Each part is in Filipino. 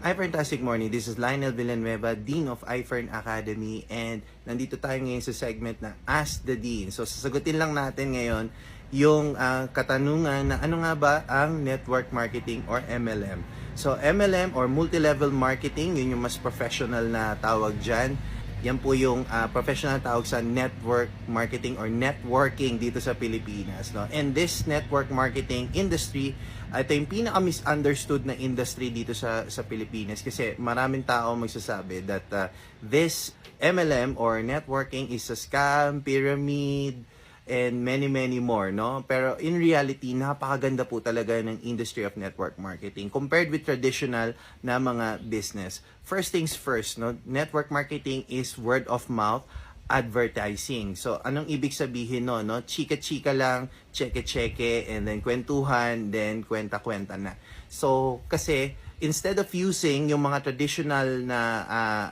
Hi, fantastic morning. This is Lionel Villanueva, Dean of iFern Academy, and nandito tayo ngayon sa segment na Ask the Dean. So, sasagutin lang natin ngayon yung katanungan na ano nga ba ang network marketing or MLM. So, MLM or multi-level marketing, yun yung mas professional na tawag dyan. Yan po yung professional tawag sa network marketing or networking dito sa Pilipinas. No? And this network marketing industry, ito yung pinaka-misunderstood na industry dito sa Pilipinas kasi maraming tao magsasabi that this MLM or networking is a scam, pyramid, and many more, no? Pero in reality, napakaganda po talaga ng industry of network marketing compared with traditional na mga business. First things first, no? Network marketing is word of mouth advertising. So, anong ibig sabihin no? Chika-chika lang, cheke-cheke, and then kwentuhan, then kwenta-kwenta na. So, kasi instead of using yung mga traditional na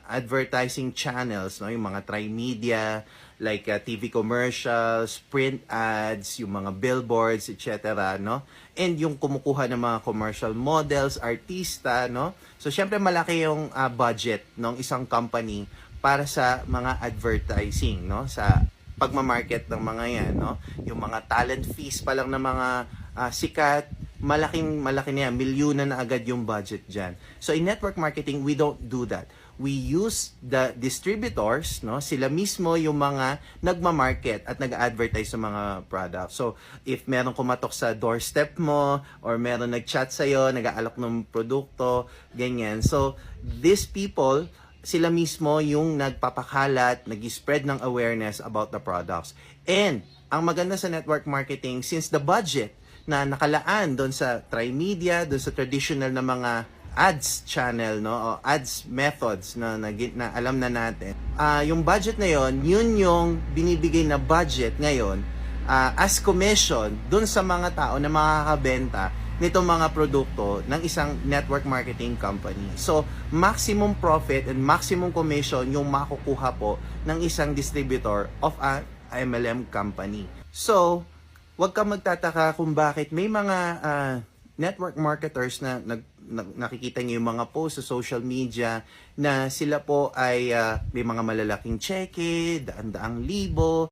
advertising channels, no, yung mga tri-media, like TV commercials, print ads, yung mga billboards, etc., no? And yung kumukuha ng mga commercial models, artista, no? So, syempre malaki yung budget ng isang company para sa mga advertising, no? Sa pagmamarket ng mga yan, no? Yung mga talent fees pa lang ng mga sikat, malaki na yan, milyunan na agad yung budget dyan. So in network marketing, we don't do that. We use the distributors, no? Sila mismo yung mga nagma-market at nag-advertise sa mga products. So if meron kumatok sa doorstep mo or meron nag-chat sa'yo, nag-aalok ng produkto, ganyan. So these people, sila mismo yung nagpapakalat, nag-spread ng awareness about the products. And ang maganda sa network marketing, since the budget na nakalaan doon sa tri-media, doon sa traditional na mga ads channel, no, o ads methods na alam na natin. Yung budget na yon, yun yung binibigay na budget ngayon as commission doon sa mga tao na makakabenta nitong mga produkto ng isang network marketing company. So, maximum profit and maximum commission yung makukuha po ng isang distributor of a MLM company. So, wag ka magtataka kung bakit may mga network marketers na nakikita niyo yung mga post sa social media na sila po ay may mga malalaking cheque, daan-daang libo,